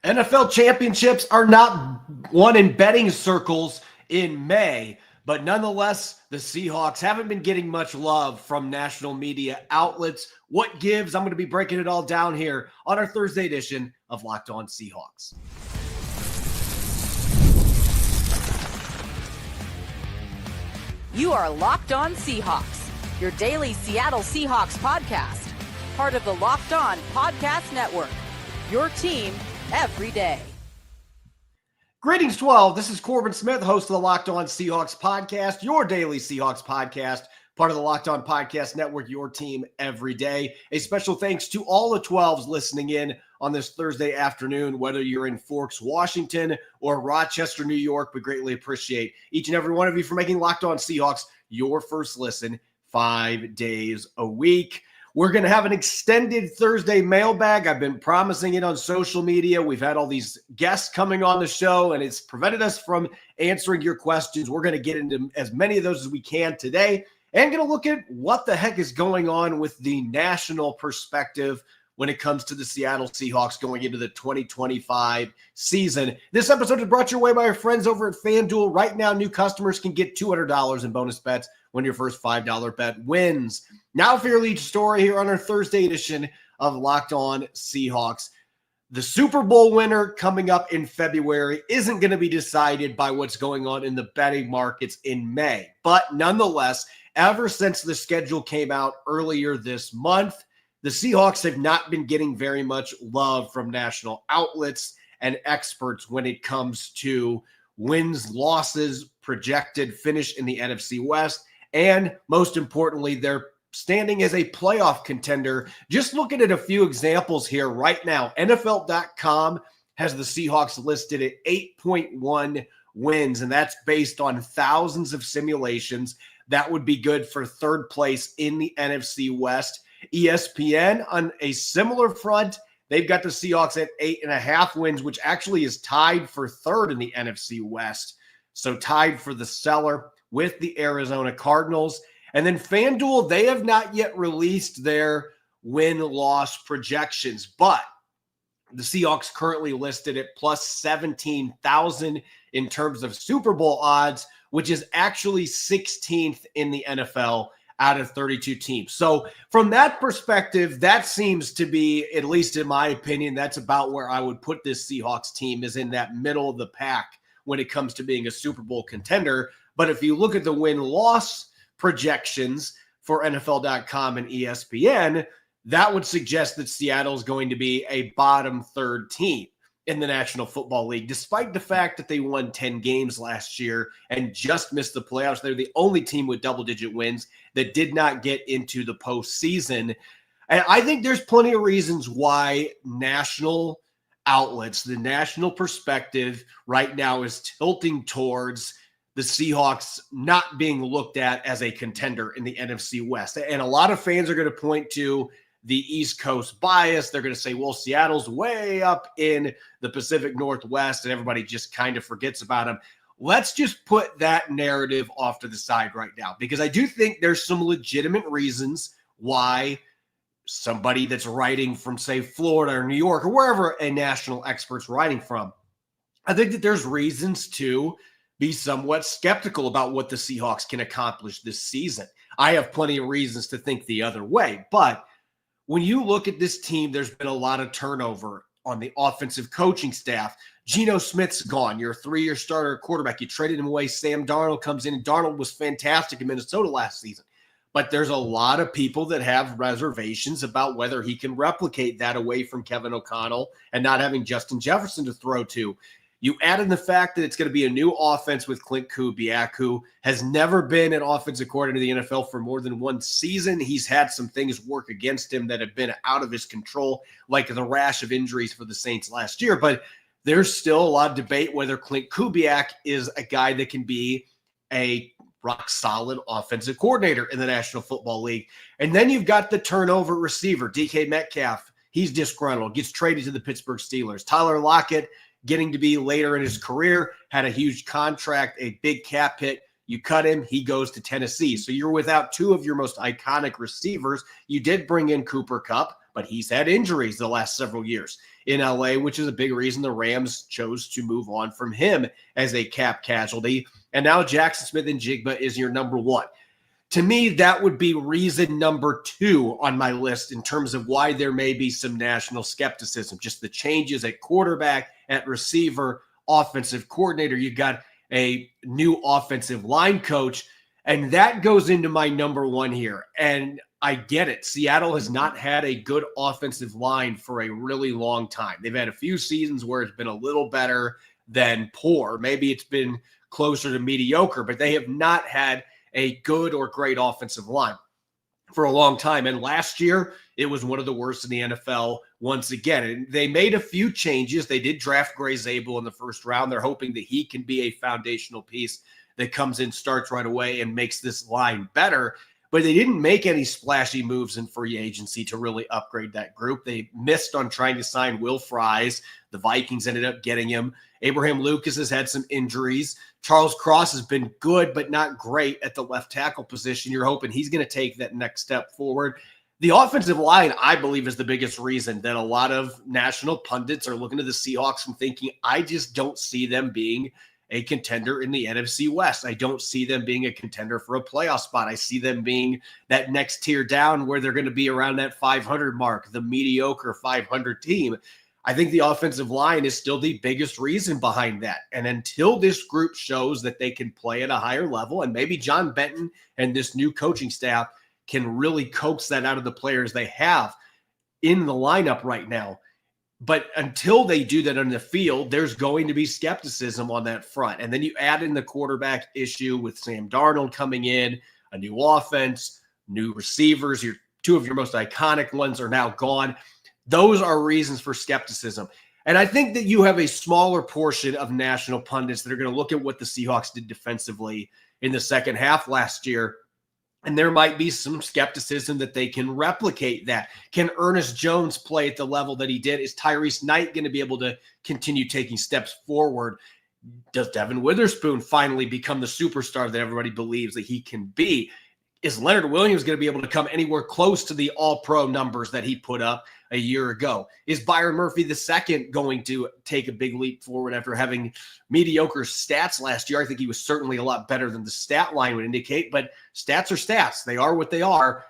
NFL championships are not won in betting circles in May, but nonetheless, the Seahawks haven't been getting much love from national media outlets. What gives? I'm going to be breaking it all down here on our Thursday edition of Locked On Seahawks. You are Locked On Seahawks, your daily Seattle Seahawks podcast, part of the Locked On Podcast Network, your team every day. Greetings, 12. This is Corbin Smith, host of the Locked On Seahawks podcast, your daily Seahawks podcast, part of the Locked On Podcast Network, your team every day. A special thanks to all the 12s listening in on this Thursday afternoon, whether you're in Forks, Washington, or Rochester, New York. We greatly appreciate each and every one of you for making Locked On Seahawks your first listen 5 days a week. We're going to have an extended Thursday mailbag. I've been promising it on social media. We've had all these guests coming on the show, and it's prevented us from answering your questions. We're going to get into as many of those as we can today, and going to look at what the heck is going on with the national perspective when it comes to the Seattle Seahawks going into the 2025 season. This episode is brought your way by our friends over at FanDuel. Right now, new customers can get $200 in bonus bets when your first $5 bet wins. Now for your lead story here on our Thursday edition of Locked On Seahawks. The Super Bowl winner coming up in February isn't going to be decided by what's going on in the betting markets in May. But nonetheless, ever since the schedule came out earlier this month, the Seahawks have not been getting very much love from national outlets and experts when it comes to wins, losses, projected finish in the NFC West, and most importantly, their standing as a playoff contender. Just looking at a few examples here right now, NFL.com has the Seahawks listed at 8.1 wins, and that's based on thousands of simulations. That would be good for third place in the NFC West. ESPN on a similar front, they've got the Seahawks at 8.5 wins, which actually is tied for third in the NFC West. So tied for the cellar with the Arizona Cardinals. And then FanDuel, they have not yet released their win-loss projections, but the Seahawks currently listed at plus 17,000 in terms of Super Bowl odds, which is actually 16th in the NFL out of 32 teams. So from that perspective, that seems to be, at least in my opinion, that's about where I would put this Seahawks team, is in that middle of the pack when it comes to being a Super Bowl contender. But if you look at the win-loss projections for NFL.com and ESPN, that would suggest that Seattle is going to be a bottom third team in the National Football League, despite the fact that they won 10 games last year and just missed the playoffs. They're the only team with double-digit wins that did not get into the postseason. And I think there's plenty of reasons why national outlets, the national perspective right now is tilting towards the Seahawks not being looked at as a contender in the NFC West. And a lot of fans are going to point to the East Coast bias. They're going to say, well, Seattle's way up in the Pacific Northwest, and everybody just kind of forgets about them. Let's just put that narrative off to the side right now, because I do think there's some legitimate reasons why somebody that's writing from, say, Florida or New York or wherever a national expert's writing from, I think that there's reasons to be somewhat skeptical about what the Seahawks can accomplish this season. I have plenty of reasons to think the other way, but when you look at this team, there's been a lot of turnover on the offensive coaching staff. Geno Smith's gone. You're a 3-year starter quarterback. You traded him away. Sam Darnold comes in, and Darnold was fantastic in Minnesota last season. But there's a lot of people that have reservations about whether he can replicate that away from Kevin O'Connell and not having Justin Jefferson to throw to. You add in the fact that it's going to be a new offense with Clint Kubiak, who has never been an offensive coordinator in the NFL for more than one season. He's had some things work against him that have been out of his control, like the rash of injuries for the Saints last year. But there's still a lot of debate whether Clint Kubiak is a guy that can be a rock-solid offensive coordinator in the National Football League. And then you've got the turnover receiver, DK Metcalf. He's disgruntled, gets traded to the Pittsburgh Steelers. Tyler Lockett, getting to be later in his career, had a huge contract, a big cap hit. You cut him, he goes to Tennessee. So you're without two of your most iconic receivers. You did bring in Cooper Kupp, but he's had injuries the last several years in LA, which is a big reason the Rams chose to move on from him as a cap casualty. And now Jackson Smith-Njigba is your number one. To me, that would be reason number two on my list in terms of why there may be some national skepticism. Just the changes at quarterback, at receiver, offensive coordinator. You got a new offensive line coach, and that goes into my number one here. And I get it. Seattle has not had a good offensive line for a really long time. They've had a few seasons where it's been a little better than poor. Maybe it's been closer to mediocre, but they have not had a good or great offensive line for a long time. And last year, it was one of the worst in the NFL once again. And they made a few changes. They did draft Gray Zabel in the first round. They're hoping that he can be a foundational piece that comes in, starts right away, and makes this line better. But they didn't make any splashy moves in free agency to really upgrade that group. They missed on trying to sign Will Fries. The Vikings ended up getting him. Abraham Lucas has had some injuries. Charles Cross has been good, but not great at the left tackle position. You're hoping he's going to take that next step forward. The offensive line, I believe, is the biggest reason that a lot of national pundits are looking to the Seahawks and thinking, I just don't see them being a contender in the NFC West. I don't see them being a contender for a playoff spot. I see them being that next tier down where they're going to be around that 500 mark, the mediocre 500 team. I think the offensive line is still the biggest reason behind that. And until this group shows that they can play at a higher level, and maybe John Benton and this new coaching staff can really coax that out of the players they have in the lineup right now. But until they do that on the field, there's going to be skepticism on that front. And then you add in the quarterback issue with Sam Darnold coming in, a new offense, new receivers. Two of your most iconic ones are now gone. Those are reasons for skepticism. And I think that you have a smaller portion of national pundits that are going to look at what the Seahawks did defensively in the second half last year. And there might be some skepticism that they can replicate that. Can Ernest Jones play at the level that he did? Is Tyrese Knight going to be able to continue taking steps forward? Does Devin Witherspoon finally become the superstar that everybody believes that he can be? Is Leonard Williams going to be able to come anywhere close to the all-pro numbers that he put up a year ago? Is Byron Murphy II going to take a big leap forward after having mediocre stats last year? I think he was certainly a lot better than the stat line would indicate, but stats are stats. They are what they are.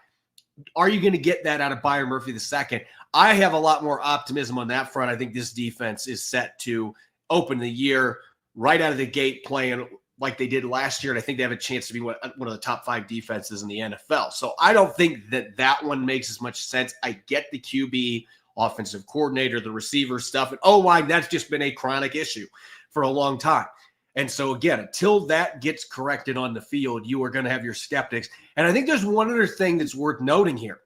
Are you going to get that out of Byron Murphy II? I have a lot more optimism on that front. I think this defense is set to open the year right out of the gate playing like they did last year, and I think they have a chance to be one of the top 5 defenses in the NFL. So I don't think that one makes as much sense. I get the QB, offensive coordinator, the receiver stuff, and O-line, that's just been a chronic issue for a long time. And so again, until that gets corrected on the field, you are going to have your skeptics. And I think there's one other thing that's worth noting here.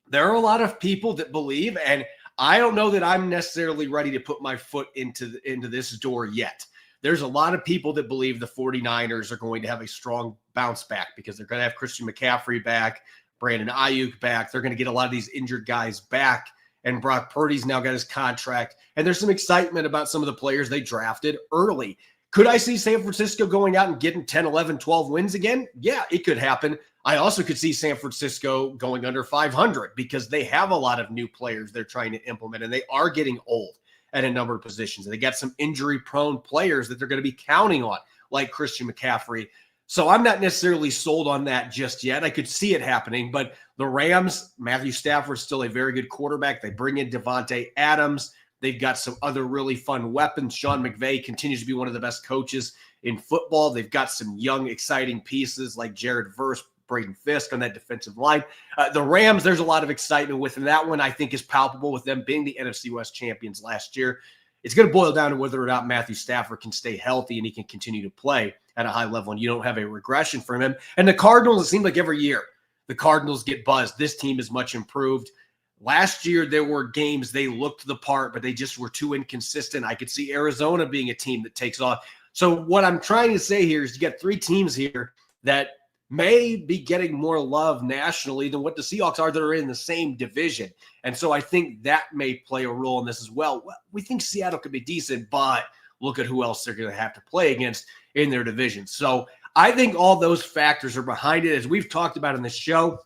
There are a lot of people that believe, and I don't know that I'm necessarily ready to put my foot into this door yet. There's a lot of people that believe the 49ers are going to have a strong bounce back because they're going to have Christian McCaffrey back, Brandon Ayuk back. They're going to get a lot of these injured guys back, and Brock Purdy's now got his contract. And there's some excitement about some of the players they drafted early. Could I see San Francisco going out and getting 10, 11, 12 wins again? Yeah, it could happen. I also could see San Francisco going under 500 because they have a lot of new players they're trying to implement, and they are getting old at a number of positions. And they got some injury-prone players that they're going to be counting on, like Christian McCaffrey. So I'm not necessarily sold on that just yet. I could see it happening, but the Rams, Matthew Stafford's still a very good quarterback. They bring in Devontae Adams. They've got some other really fun weapons. Sean McVay continues to be one of the best coaches in football. They've got some young, exciting pieces like Jared Verse, Braden Fisk on that defensive line. The Rams, there's a lot of excitement with them. That one I think is palpable with them being the NFC West champions last year. It's going to boil down to whether or not Matthew Stafford can stay healthy and he can continue to play at a high level, and you don't have a regression from him. And the Cardinals, it seems like every year the Cardinals get buzzed. This team is much improved. Last year, there were games they looked the part, but they just were too inconsistent. I could see Arizona being a team that takes off. So what I'm trying to say here is you got 3 teams here that may be getting more love nationally than what the Seahawks are that are in the same division. And so I think that may play a role in this as well. We think Seattle could be decent, but look at who else they're going to have to play against in their division. So I think all those factors are behind it. As we've talked about in the show,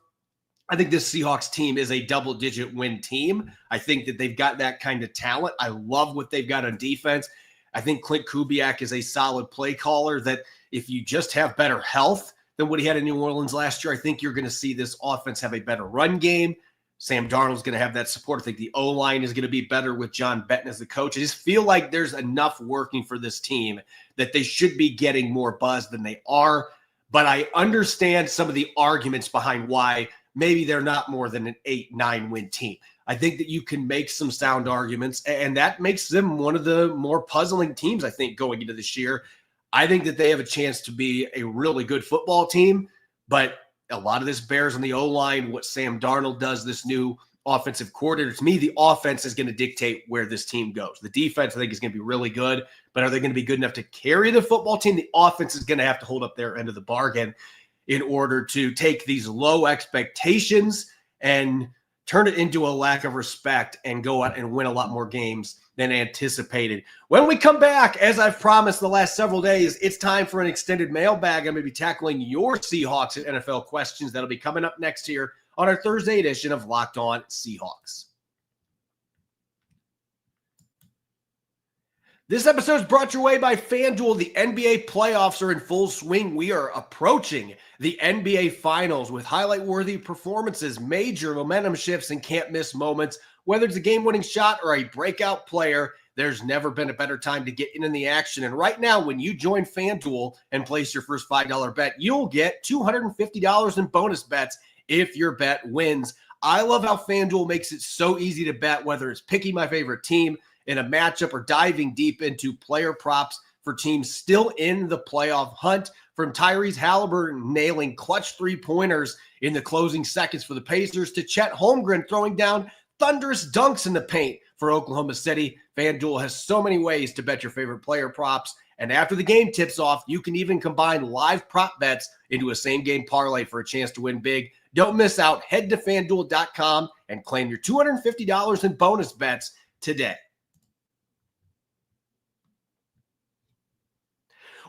I think this Seahawks team is a double-digit win team. I think that they've got that kind of talent. I love what they've got on defense. I think Clint Kubiak is a solid play caller that if you just have better health than what he had in New Orleans last year, I think you're going to see this offense have a better run game. Sam Darnold's going to have that support. I think the O-line is going to be better with John Benton as the coach. I just feel like there's enough working for this team that they should be getting more buzz than they are. But I understand some of the arguments behind why maybe they're not more than an 8-9 win team. I think that you can make some sound arguments, and that makes them one of the more puzzling teams, I think, going into this year. I think that they have a chance to be a really good football team, but a lot of this bears on the O-line, what Sam Darnold does, this new offensive coordinator. To me, the offense is going to dictate where this team goes. The defense, I think, is going to be really good, but are they going to be good enough to carry the football team? The offense is going to have to hold up their end of the bargain in order to take these low expectations and turn it into a lack of respect and go out and win a lot more games than anticipated. When we come back, as I've promised the last several days, it's time for an extended mailbag. I'm going to be tackling your Seahawks and NFL questions. That'll be coming up next here on our Thursday edition of Locked On Seahawks. This episode is brought your way by FanDuel. The NBA playoffs are in full swing. We are approaching the NBA Finals with highlight-worthy performances, major momentum shifts, and can't-miss moments. Whether it's a game-winning shot or a breakout player, there's never been a better time to get in the action. And right now, when you join FanDuel and place your first $5 bet, you'll get $250 in bonus bets if your bet wins. I love how FanDuel makes it so easy to bet, whether it's picking my favorite team in a matchup or diving deep into player props for teams still in the playoff hunt. From Tyrese Halliburton nailing clutch three-pointers in the closing seconds for the Pacers to Chet Holmgren throwing down thunderous dunks in the paint for Oklahoma City, FanDuel has so many ways to bet your favorite player props. And after the game tips off, you can even combine live prop bets into a same-game parlay for a chance to win big. Don't miss out. Head to FanDuel.com and claim your $250 in bonus bets today.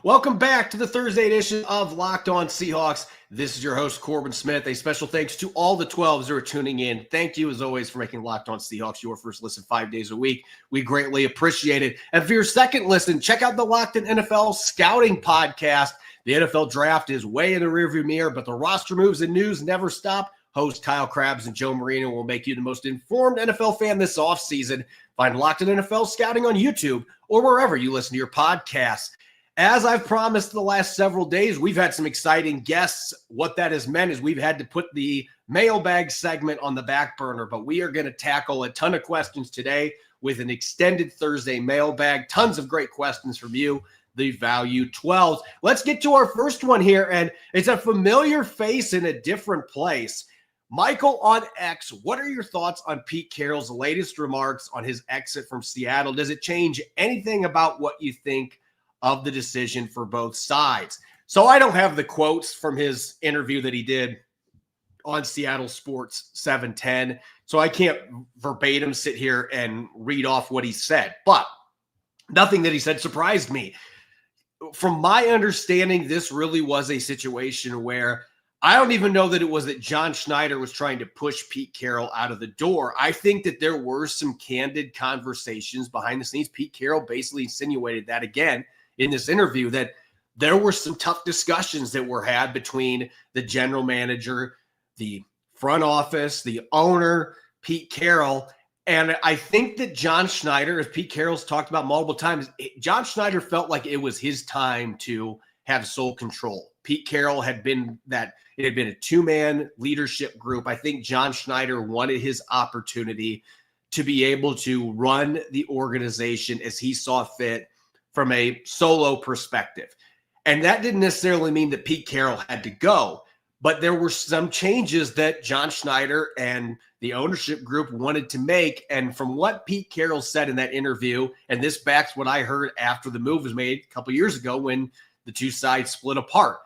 Welcome back to the Thursday edition of Locked On Seahawks. This is your host, Corbin Smith. A special thanks to all the 12s who are tuning in. Thank you, as always, for making Locked On Seahawks your first listen 5 days a week. We greatly appreciate it. And for your second listen, check out the Locked On NFL Scouting Podcast. The NFL Draft is way in the rearview mirror, but the roster moves and news never stop. Host Kyle Krabs and Joe Marino will make you the most informed NFL fan this offseason. Find Locked On NFL Scouting on YouTube or wherever you listen to your podcasts. As I've promised the last several days, we've had some exciting guests. What that has meant is we've had to put the mailbag segment on the back burner, but we are going to tackle a ton of questions today with an extended Thursday mailbag. Tons of great questions from you, the Value 12s. Let's get to our first one here, and it's a familiar face in a different place. Michael on X, what are your thoughts on Pete Carroll's latest remarks on his exit from Seattle? Does it change anything about what you think of the decision for both sides? So I don't have the quotes from his interview that he did on Seattle Sports 710, so I can't verbatim sit here and read off what he said, but nothing that he said surprised me. From my understanding, this really was a situation where I don't even know that it was that John Schneider was trying to push Pete Carroll out of the door. I think that there were some candid conversations behind the scenes. Pete Carroll basically insinuated that again in this interview, that there were some tough discussions that were had between the general manager, the front office, the owner, Pete Carroll. And I think that John Schneider, as Pete Carroll's talked about multiple times, John Schneider felt like it was his time to have sole control. Pete Carroll had been that, it had been a two-man leadership group. I think John Schneider wanted his opportunity to be able to run the organization as he saw fit from a solo perspective. And that didn't necessarily mean that Pete Carroll had to go, but there were some changes that John Schneider and the ownership group wanted to make. And from what Pete Carroll said in that interview, and this backs what I heard after the move was made a couple years ago when the two sides split apart.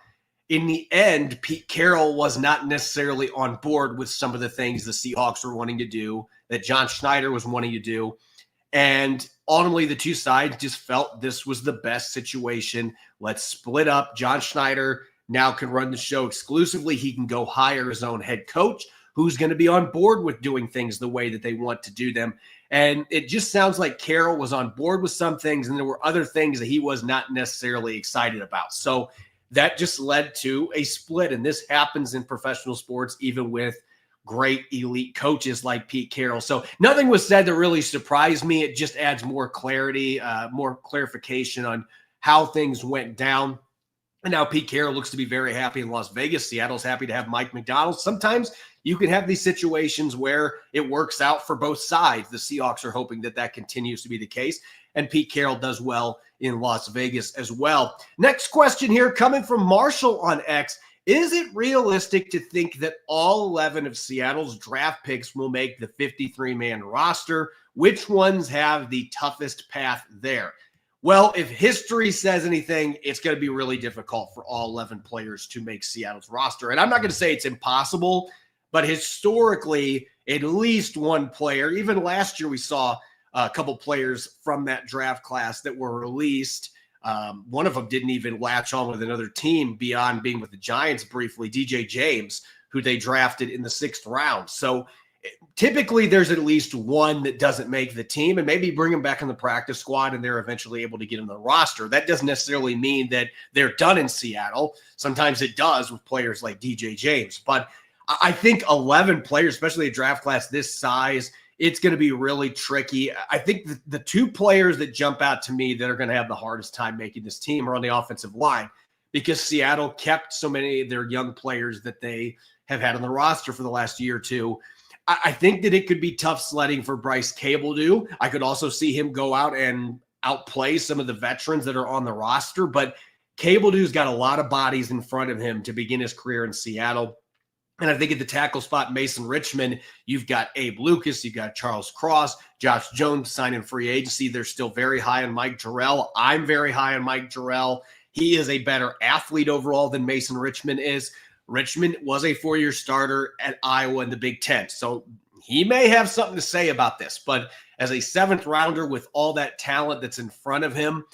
In the end, Pete Carroll was not necessarily on board with some of the things the Seahawks were wanting to do, that John Schneider was wanting to do. And ultimately, the two sides just felt this was the best situation. Let's split up. John Schneider now can run the show exclusively. He can go hire his own head coach, who's going to be on board with doing things the way that they want to do them. And it just sounds like Carroll was on board with some things, and there were other things that he was not necessarily excited about. So that just led to a split. And this happens in professional sports, even with great elite coaches like Pete Carroll. So nothing was said that really surprised me. It just adds more clarity, more clarification on how things went down. And now Pete Carroll looks to be very happy in Las Vegas. Seattle's happy to have Mike Macdonald. Sometimes you can have these situations where it works out for both sides. The Seahawks are hoping that that continues to be the case, and Pete Carroll does well in Las Vegas as well. Next question here coming from Marshall on X. Is it realistic to think that all 11 of Seattle's draft picks will make the 53-man roster? Which ones have the toughest path there? Well, if history says anything, it's going to be really difficult for all 11 players to make Seattle's roster. And I'm not going to say it's impossible, but historically, at least one player, even last year we saw a couple players from that draft class that were released. One of them didn't even latch on with another team beyond being with the Giants briefly, DJ James, who they drafted in the 6th round. So typically there's at least one that doesn't make the team, and maybe bring them back in the practice squad and they're eventually able to get in the roster. That doesn't necessarily mean that they're done in Seattle. Sometimes it does with players like DJ James. But I think 11 players, especially a draft class this size, it's going to be really tricky. I think the two players that jump out to me that are going to have the hardest time making this team are on the offensive line, because Seattle kept so many of their young players that they have had on the roster for the last year or two. I think that it could be tough sledding for Bryce Cabledew. I could also see him go out and outplay some of the veterans that are on the roster, but Cabledew's got a lot of bodies in front of him to begin his career in Seattle. And I think at the tackle spot, Mason Richmond, you've got Abe Lucas, you've got Charles Cross, Josh Jones signing free agency. They're still very high on Mike Jarrell. I'm very high on Mike Jarrell. He is a better athlete overall than Mason Richmond is. Richmond was a 4-year starter at Iowa in the Big Ten, so he may have something to say about this. But as a 7th rounder with all that talent that's in front of him,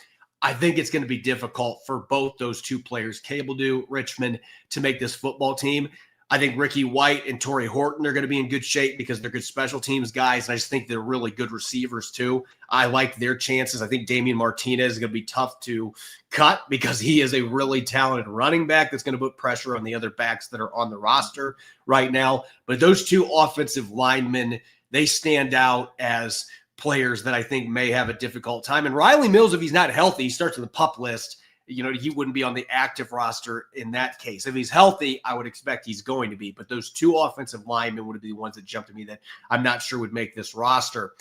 I think it's going to be difficult for both those two players, Cabledew, Richmond, to make this football team. I think Ricky White and Torrey Horton are going to be in good shape because they're good special teams guys, and I just think they're really good receivers too. I like their chances. I think Damian Martinez is going to be tough to cut because he is a really talented running back that's going to put pressure on the other backs that are on the roster right now. But those two offensive linemen, they stand out as players that I think may have a difficult time. And Riley Mills, if he's not healthy, he starts on the PUP list. You know, he wouldn't be on the active roster in that case. If he's healthy, I would expect he's going to be. But those two offensive linemen would be the ones that jumped to me that I'm not sure would make this roster.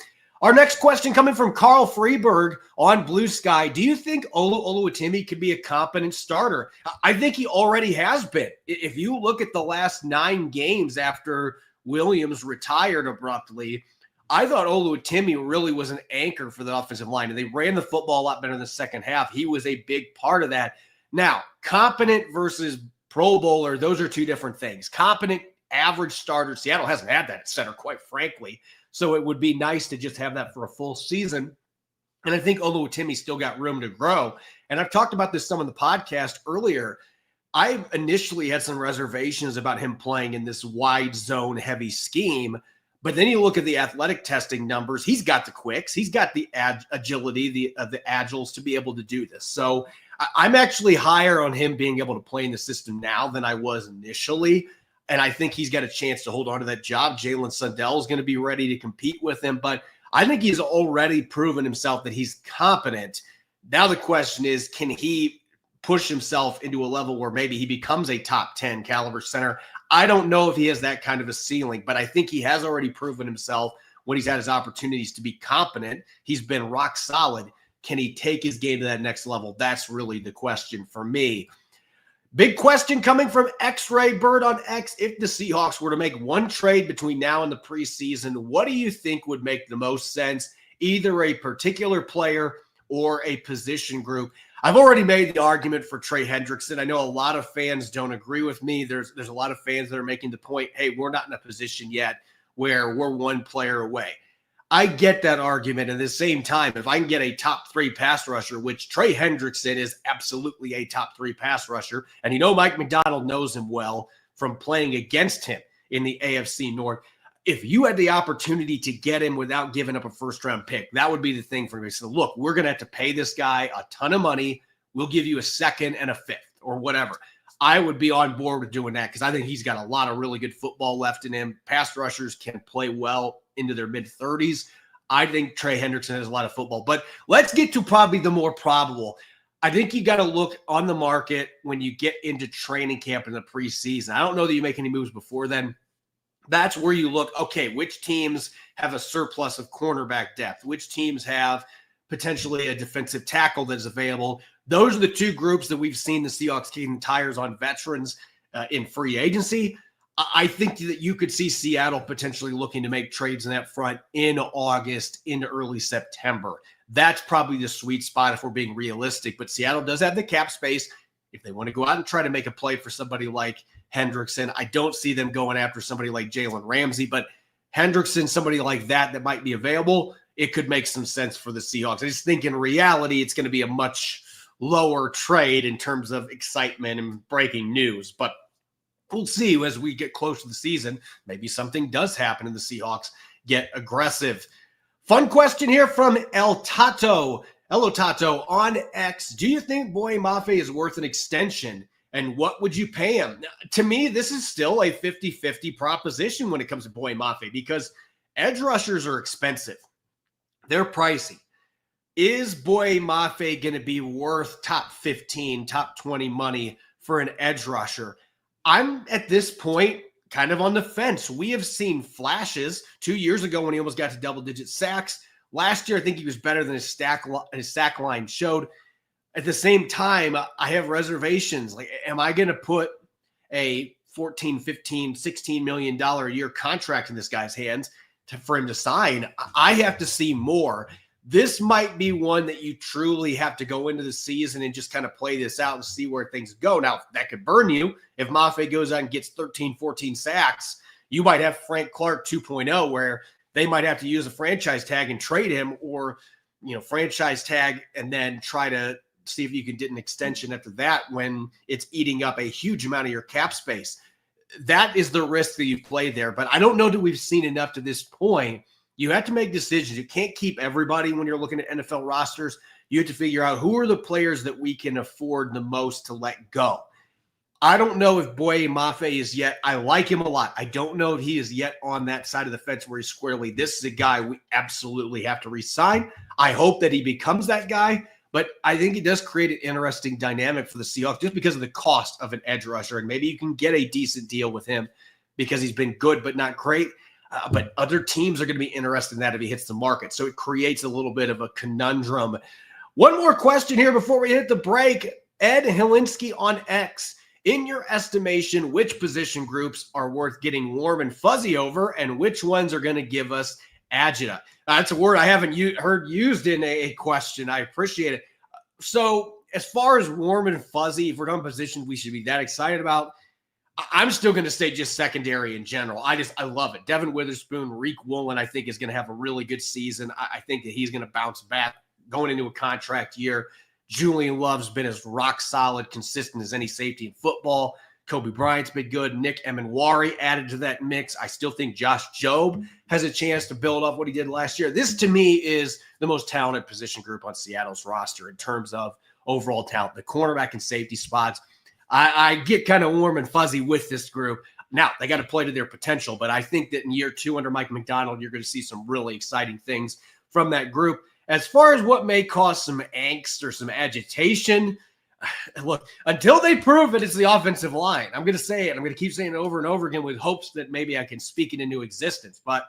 Our next question coming from Carl Freeberg on Blue Sky. Do you think Olu Oluwatimi could be a competent starter? I think he already has been. If you look at the last 9 games after Williams retired abruptly, I thought Oluwatimi really was an anchor for the offensive line, and they ran the football a lot better in the second half. He was a big part of that. Now, competent versus Pro Bowler, those are two different things. Competent, average starter. Seattle hasn't had that at center, quite frankly. So it would be nice to just have that for a full season. And I think Oluwatimi still got room to grow. And I've talked about this some on the podcast earlier. I initially had some reservations about him playing in this wide zone heavy scheme. But then you look at the athletic testing numbers. He's got the quicks. He's got the agility, the agiles to be able to do this. So I'm actually higher on him being able to play in the system now than I was initially. And I think he's got a chance to hold on to that job. Jalen Sundell is going to be ready to compete with him. But I think he's already proven himself that he's competent. Now the question is, can he push himself into a level where maybe he becomes a top 10 caliber center? I don't know if he has that kind of a ceiling, but I think he has already proven himself when he's had his opportunities to be competent. He's been rock solid. Can he take his game to that next level? That's really the question for me. Big question coming from X-Ray Bird on X. If the Seahawks were to make one trade between now and the preseason, what do you think would make the most sense? Either a particular player or a position group. I've already made the argument for Trey Hendrickson. I know a lot of fans don't agree with me. There's a lot of fans that are making the point, hey, we're not in a position yet where we're one player away. I get that argument. At the same time, if I can get a top 3 pass rusher, which Trey Hendrickson is absolutely a top 3 pass rusher, and Mike Macdonald knows him well from playing against him in the AFC North. If you had the opportunity to get him without giving up a first-round pick, that would be the thing for me. So, look, we're going to have to pay this guy a ton of money. We'll give you a second and a fifth or whatever. I would be on board with doing that because I think he's got a lot of really good football left in him. Pass rushers can play well into their mid-30s. I think Trey Hendrickson has a lot of football. But let's get to probably the more probable. I think you got to look on the market when you get into training camp in the preseason. I don't know that you make any moves before then. That's where you look, okay, which teams have a surplus of cornerback depth? Which teams have potentially a defensive tackle that is available? Those are the two groups that we've seen the Seahawks kicking tires on veterans in free agency. I think that you could see Seattle potentially looking to make trades in that front in August into early September. That's probably the sweet spot if we're being realistic. But Seattle does have the cap space. If they want to go out and try to make a play for somebody like Hendrickson, I don't see them going after somebody like Jalen Ramsey. But Hendrickson, somebody like that might be available, it could make some sense for the Seahawks. I just think in reality, it's going to be a much lower trade in terms of excitement and breaking news. But we'll see as we get close to the season. Maybe something does happen and the Seahawks get aggressive. Fun question here from El Tato. Hello, Tato. On X, do you think Boye Mafe is worth an extension? And what would you pay him? To me, this is still a 50-50 proposition when it comes to Boye Mafe because edge rushers are expensive. They're pricey. Is Boye Mafe going to be worth top 15, top 20 money for an edge rusher? I'm at this point kind of on the fence. We have seen flashes 2 years ago when he almost got to double-digit sacks. Last year, I think he was better than his sack line showed. At the same time, I have reservations. Like, am I going to put a $14, $15, $16 million a year contract in this guy's hands for him to sign? I have to see more. This might be one that you truly have to go into the season and just kind of play this out and see where things go. Now, that could burn you. If Mafe goes out and gets 13, 14 sacks, you might have Frank Clark 2.0 where they might have to use a franchise tag and trade him or, franchise tag and then try to see if you can get an extension after that when it's eating up a huge amount of your cap space. That is the risk that you play there. But I don't know that we've seen enough to this point. You have to make decisions. You can't keep everybody when you're looking at NFL rosters. You have to figure out who are the players that we can afford the most to let go. I don't know if Boye Mafe is yet. I like him a lot. I don't know if he is yet on that side of the fence where he's squarely. This is a guy we absolutely have to re-sign. I hope that he becomes that guy, but I think it does create an interesting dynamic for the Seahawks just because of the cost of an edge rusher. And maybe you can get a decent deal with him because he's been good but not great. But other teams are going to be interested in that if he hits the market. So it creates a little bit of a conundrum. One more question here before we hit the break. Ed Helinski on X. In your estimation, which position groups are worth getting warm and fuzzy over, and which ones are going to give us agita? That's a word I haven't heard used in a question. I appreciate it. So as far as warm and fuzzy, if we're on positions we should be that excited about, I'm still going to say just secondary in general. I love it. Devin Witherspoon, Reek Woolen, I think is going to have a really good season. I think that he's going to bounce back going into a contract year. Julian Love's been as rock solid, consistent as any safety in football. Kobe Bryant's been good. Nick Emenwari added to that mix. I still think Josh Jobe has a chance to build up what he did last year. This, to me, is the most talented position group on Seattle's roster in terms of overall talent. The cornerback and safety spots, I get kind of warm and fuzzy with this group. Now, they got to play to their potential, but I think that in year 2 under Mike McDonald, you're going to see some really exciting things from that group. As far as what may cause some angst or some agitation, look, until they prove it, it's the offensive line. I'm going to say it. I'm going to keep saying it over and over again with hopes that maybe I can speak it into existence. But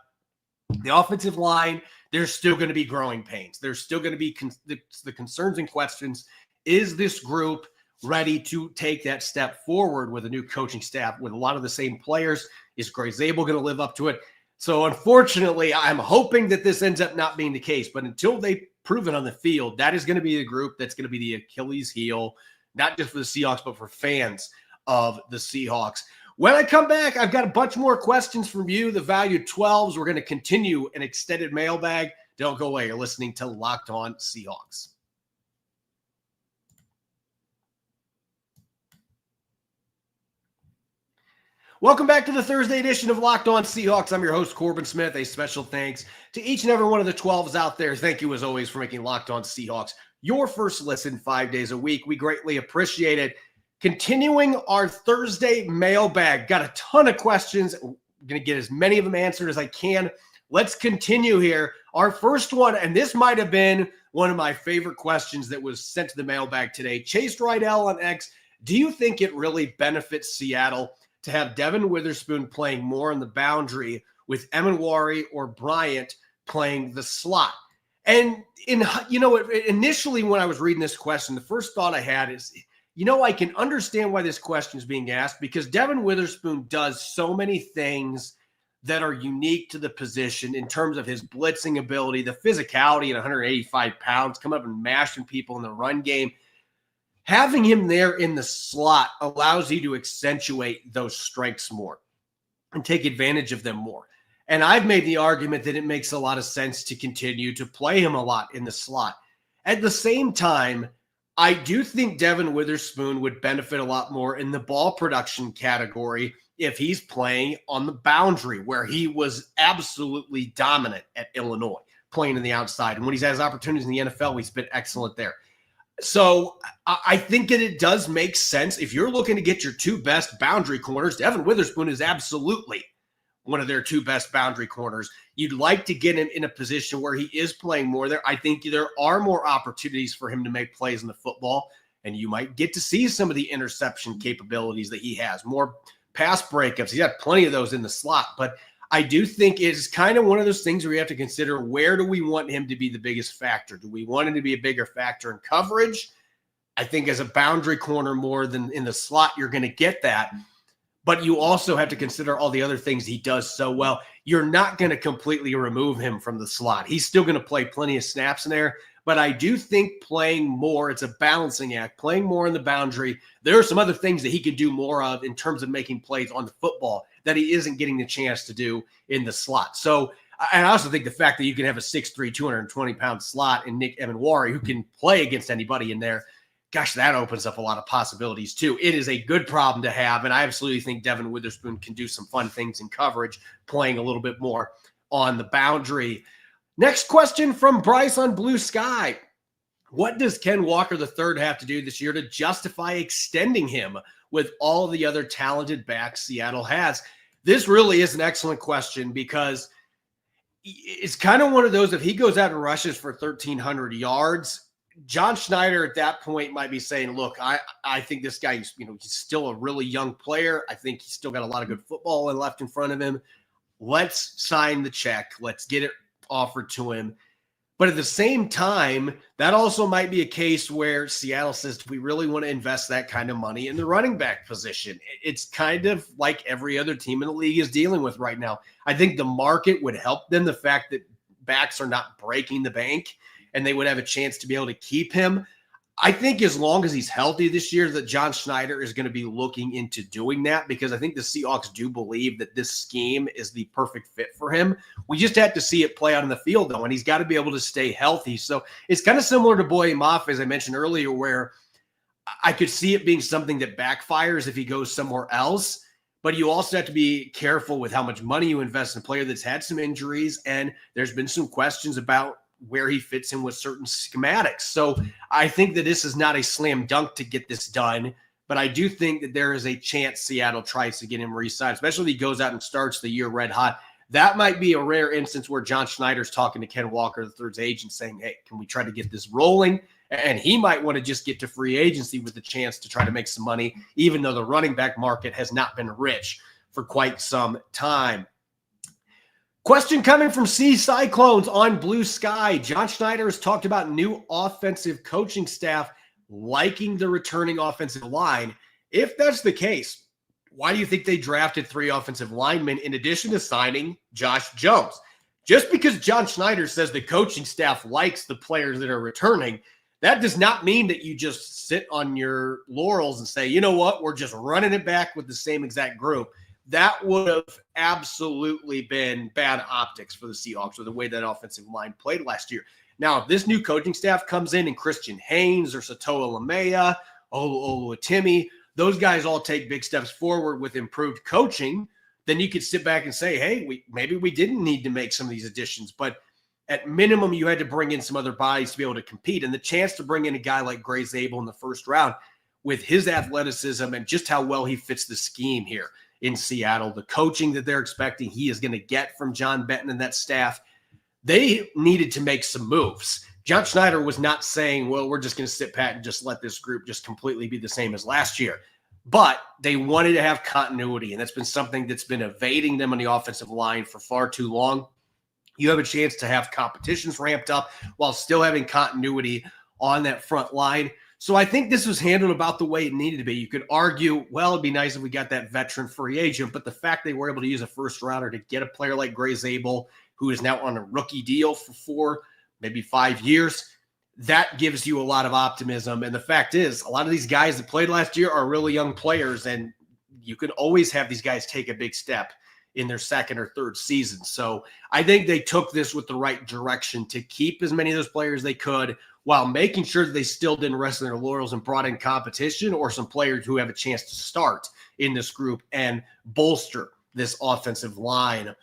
the offensive line, there's still going to be growing pains. There's still going to be the concerns and questions. Is this group ready to take that step forward with a new coaching staff with a lot of the same players? Is Gray Zabel going to live up to it? So unfortunately, I'm hoping that this ends up not being the case. But until they prove it on the field, that is going to be the group that's going to be the Achilles heel, not just for the Seahawks, but for fans of the Seahawks. When I come back, I've got a bunch more questions from you, the Value 12s. We're going to continue an extended mailbag. Don't go away. You're listening to Locked On Seahawks. Welcome back to the Thursday edition of Locked On Seahawks. I'm your host, Corbin Smith. A special thanks to each and every one of the 12s out there. Thank you, as always, for making Locked On Seahawks your first listen 5 days a week. We greatly appreciate it. Continuing our Thursday mailbag. Got a ton of questions. I'm going to get as many of them answered as I can. Let's continue here. Our first one, and this might have been one of my favorite questions that was sent to the mailbag today. Chase Rydell on X. Do you think it really benefits Seattle to have Devin Witherspoon playing more on the boundary with Emanwari or Bryant playing the slot? And initially when I was reading this question, the first thought I had is, I can understand why this question is being asked because Devin Witherspoon does so many things that are unique to the position in terms of his blitzing ability, the physicality at 185 pounds, coming up and mashing people in the run game. Having him there in the slot allows you to accentuate those strengths more and take advantage of them more. And I've made the argument that it makes a lot of sense to continue to play him a lot in the slot. At the same time, I do think Devin Witherspoon would benefit a lot more in the ball production category if he's playing on the boundary where he was absolutely dominant at Illinois, playing in the outside. And when he's had his opportunities in the NFL, he's been excellent there. So I think that it does make sense. If you're looking to get your two best boundary corners, Devin Witherspoon is absolutely one of their two best boundary corners. You'd like to get him in a position where he is playing more there. I think there are more opportunities for him to make plays in the football, and you might get to see some of the interception capabilities that he has, more pass breakups. He's got plenty of those in the slot, but I do think it's kind of one of those things where you have to consider, where do we want him to be the biggest factor? Do we want him to be a bigger factor in coverage? I think as a boundary corner more than in the slot, you're going to get that. But you also have to consider all the other things he does so well. You're not going to completely remove him from the slot. He's still going to play plenty of snaps in there. But I do think playing more, it's a balancing act, playing more in the boundary. There are some other things that he could do more of in terms of making plays on the football that he isn't getting the chance to do in the slot. So, and I also think the fact that you can have a 6'3", 220-pound slot in Nick Emanwari who can play against anybody in there, gosh, that opens up a lot of possibilities too. It is a good problem to have, and I absolutely think Devin Witherspoon can do some fun things in coverage, playing a little bit more on the boundary. Next question from Bryce on Blue Sky. What does Ken Walker III have to do this year to justify extending him with all the other talented backs Seattle has? This really is an excellent question because it's kind of one of those, if he goes out and rushes for 1,300 yards, John Schneider at that point might be saying, look, I think this guy, he's still a really young player. I think he's still got a lot of good football left in front of him. Let's sign the check. Let's get it offered to him. But at the same time, that also might be a case where Seattle says, do we really want to invest that kind of money in the running back position? It's kind of like every other team in the league is dealing with right now. I think the market would help them, the fact that backs are not breaking the bank and they would have a chance to be able to keep him. I think as long as he's healthy this year, that John Schneider is going to be looking into doing that, because I think the Seahawks do believe that this scheme is the perfect fit for him. We just have to see it play out in the field, though, and he's got to be able to stay healthy. So it's kind of similar to Boye Mafe, as I mentioned earlier, where I could see it being something that backfires if he goes somewhere else. But you also have to be careful with how much money you invest in a player that's had some injuries, and there's been some questions about where he fits in with certain schematics. So I think that this is not a slam dunk to get this done, but I do think that there is a chance Seattle tries to get him re-signed, especially if he goes out and starts the year red hot. That might be a rare instance where John Schneider's talking to Ken Walker III's agent saying, hey, can we try to get this rolling? And he might want to just get to free agency with the chance to try to make some money, even though the running back market has not been rich for quite some time. Question coming from Sea Cyclones on Blue Sky. John Schneider has talked about new offensive coaching staff liking the returning offensive line. If that's the case, why do you think they drafted 3 offensive linemen in addition to signing Josh Jones? Just because John Schneider says the coaching staff likes the players that are returning, that does not mean that you just sit on your laurels and say, you know what, we're just running it back with the same exact group. That would have absolutely been bad optics for the Seahawks with the way that offensive line played last year. Now, if this new coaching staff comes in and Christian Haynes or Satoa Lamea, Oluwatimi, those guys all take big steps forward with improved coaching, then you could sit back and say, hey, maybe we didn't need to make some of these additions. But at minimum, you had to bring in some other bodies to be able to compete. And the chance to bring in a guy like Gray Zabel in the first round with his athleticism and just how well he fits the scheme here in Seattle, the coaching that they're expecting he is going to get from John Benton and that staff, they needed to make some moves. John Schneider was not saying, well, we're just going to sit pat and just let this group just completely be the same as last year. But they wanted to have continuity, and that's been something that's been evading them on the offensive line for far too long. You have a chance to have competitions ramped up while still having continuity on that front line. So I think this was handled about the way it needed to be. You could argue, well, it'd be nice if we got that veteran free agent, but the fact they were able to use a first rounder to get a player like Gray Zabel, who is now on a rookie deal for 4, maybe 5 years, that gives you a lot of optimism. And the fact is, a lot of these guys that played last year are really young players, and you can always have these guys take a big step in their second or third season. So I think they took this with the right direction to keep as many of those players as they could while making sure that they still didn't rest on their laurels and brought in competition or some players who have a chance to start in this group and bolster this offensive line.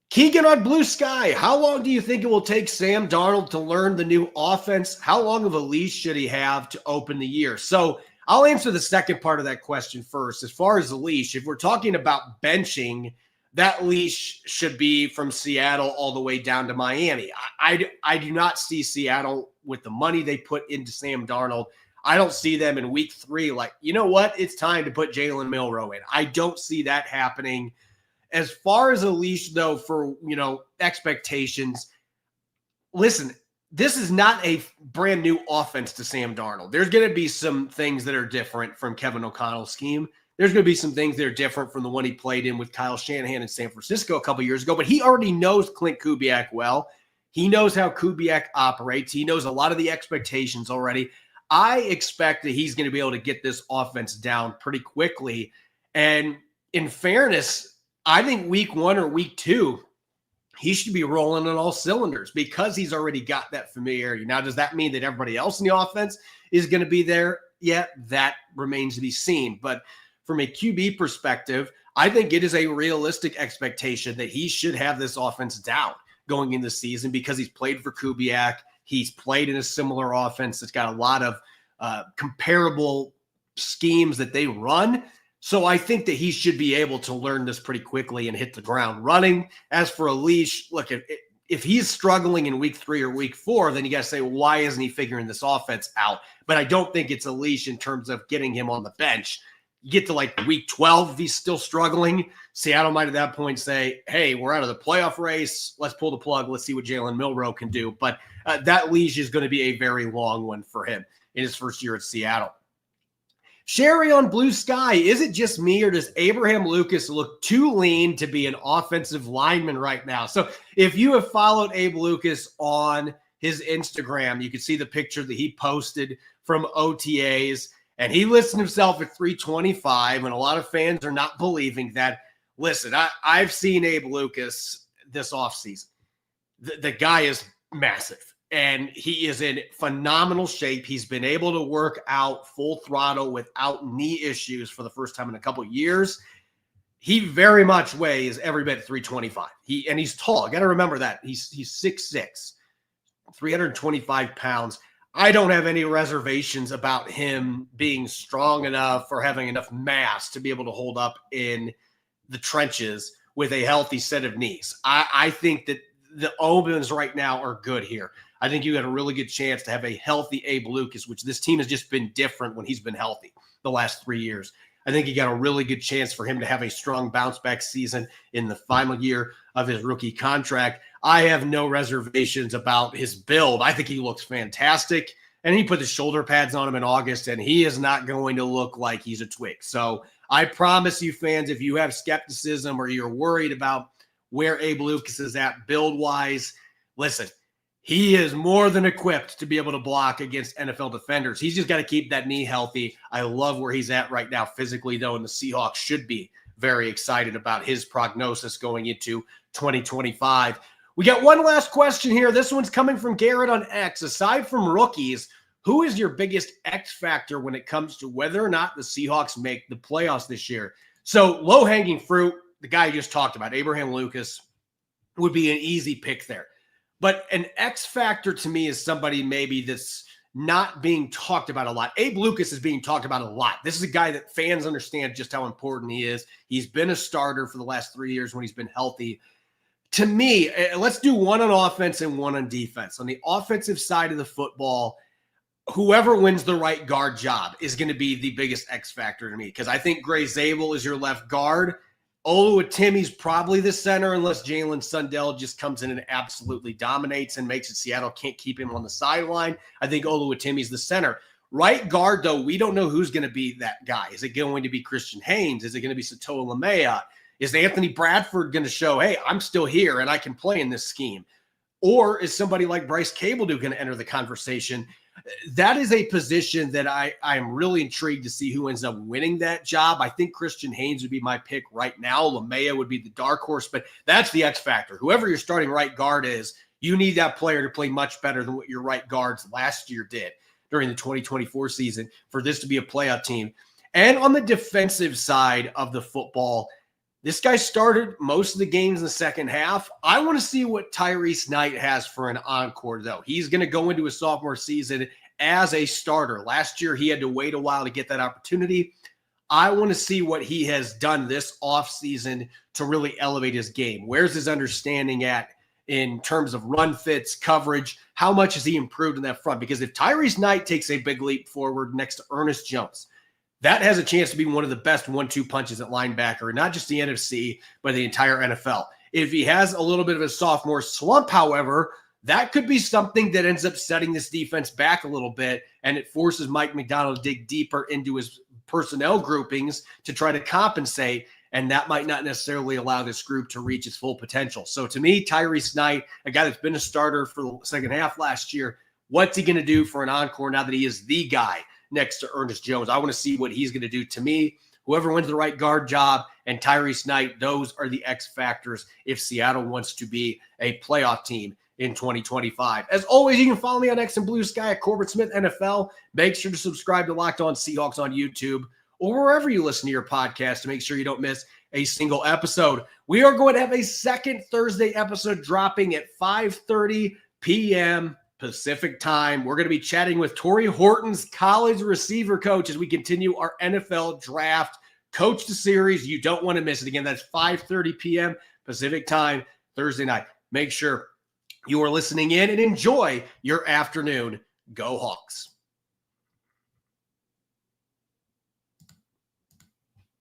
Keegan on Blue Sky, how long do you think it will take Sam Darnold to learn the new offense? How long of a leash should he have to open the year? So I'll answer the second part of that question first. As far as the leash, if we're talking about benching, that leash should be from Seattle all the way down to Miami. I do not see Seattle with the money they put into Sam Darnold. I don't see them in week 3 like, you know what, it's time to put Jalen Milroe in. I don't see that happening. As far as a leash, though, for, expectations, listen, this is not a brand new offense to Sam Darnold. There's going to be some things that are different from Kevin O'Connell's scheme. There's going to be some things that are different from the one he played in with Kyle Shanahan in San Francisco a couple years ago, but he already knows Clint Kubiak well. He knows how Kubiak operates. He knows a lot of the expectations already. I expect that he's going to be able to get this offense down pretty quickly. And in fairness, I think week 1 or week 2, he should be rolling on all cylinders because he's already got that familiarity. Now, does that mean that everybody else in the offense is going to be there yet? That remains to be seen. But from a QB perspective, I think it is a realistic expectation that he should have this offense down going into the season because he's played for Kubiak. He's played in a similar offense that's got a lot of comparable schemes that they run. So I think that he should be able to learn this pretty quickly and hit the ground running. As for a leash, look, if he's struggling in week 3 or week 4, then you got to say, well, why isn't he figuring this offense out? But I don't think it's a leash in terms of getting him on the bench. You get to like week 12, if he's still struggling, Seattle might at that point say, hey, we're out of the playoff race. Let's pull the plug. Let's see what Jalen Milroe can do. But that leash is going to be a very long one for him in his first year at Seattle. Sherry on Blue Sky, is it just me or does Abraham Lucas look too lean to be an offensive lineman right now? So if you have followed Abe Lucas on his Instagram, you can see the picture that he posted from OTAs, and he listed himself at 325, and a lot of fans are not believing that. Listen, I've seen Abe Lucas this offseason. The guy is massive. And he is in phenomenal shape. He's been able to work out full throttle without knee issues for the first time in a couple of years. He very much weighs every bit 325. He's tall. Got to remember that. He's 6'6", 325 pounds. I don't have any reservations about him being strong enough or having enough mass to be able to hold up in the trenches with a healthy set of knees. I think that the omens right now are good here. I think you got a really good chance to have a healthy Abe Lucas, which this team has just been different when he's been healthy the last 3 years. I think you got a really good chance for him to have a strong bounce-back season in the final year of his rookie contract. I have no reservations about his build. I think he looks fantastic. And he put the shoulder pads on him in August, and he is not going to look like he's a twig. So I promise you fans, if you have skepticism or you're worried about where Abe Lucas is at build-wise, listen, he is more than equipped to be able to block against NFL defenders. He's just got to keep that knee healthy. I love where he's at right now physically, though, and the Seahawks should be very excited about his prognosis going into 2025. We got one last question here. This one's coming from Garrett on X. Aside from rookies, Who is your biggest X factor when it comes to whether or not the Seahawks make the playoffs this year? So low-hanging fruit, the guy you just talked about, Abraham Lucas, would be an easy pick there. But an X factor to me is somebody maybe that's not being talked about a lot. Abe Lucas is being talked about a lot. This is a guy that fans understand just how important he is. He's been a starter for the last 3 years when he's been healthy. To me, let's do one on offense and one on defense. On the offensive side of the football, whoever wins the right guard job is going to be the biggest X factor to me, because I think Gray Zabel is your left guard. Oluwatimi's probably the center unless Jalen Sundell just comes in and absolutely dominates and makes it Seattle can't keep him on the sideline. I think Oluwatimi's the center. Right guard, though, we don't know who's going to be that guy. Is it going to be Christian Haynes? Is it going to be Satoa Lamea? Is Anthony Bradford going to show, hey, I'm still here and I can play in this scheme? Or is somebody like Bryce Cabeldue going to enter the conversation? That is a position that I am really intrigued to see who ends up winning that job. I think Christian Haynes would be my pick right now. Lamea would be the dark horse, but that's the X factor. Whoever your starting right guard is, you need that player to play much better than what your right guards last year did during the 2024 season for this to be a playoff team. And on the defensive side of the football, this guy started most of the games in the second half. I want to see what Tyrese Knight has for an encore, though. He's going to go into his sophomore season as a starter. Last year, he had to wait a while to get that opportunity. I want to see what he has done this offseason to really elevate his game. Where's his understanding at in terms of run fits, coverage? How much has he improved in that front? Because if Tyrese Knight takes a big leap forward next to Ernest Jones, that has a chance to be one of the best 1-2 punches at linebacker, not just the NFC, but the entire NFL. If he has a little bit of a sophomore slump, however, that could be something that ends up setting this defense back a little bit, and it forces Mike McDonald to dig deeper into his personnel groupings to try to compensate, and that might not necessarily allow this group to reach its full potential. So to me, Tyrese Knight, a guy that's been a starter for the second half last year, what's he going to do for an encore now that he is the guy next to Ernest Jones? I want to see what he's going to do. To me, whoever wins the right guard job and Tyrese Knight, those are the X factors if Seattle wants to be a playoff team in 2025. As always, you can follow me on X and Blue Sky at Corbin Smith NFL. Make sure to subscribe to Locked On Seahawks on YouTube or wherever you listen to your podcast to make sure you don't miss a single episode. We are going to have a second Thursday episode dropping at 5:30 p.m. Pacific time. We're going to be chatting with Torrey Horton's college receiver coach as we continue our NFL draft coach to series. You don't want to miss it. Again, that's 5:30 p.m. Pacific time, Thursday night. Make sure you are listening in and enjoy your afternoon. Go Hawks.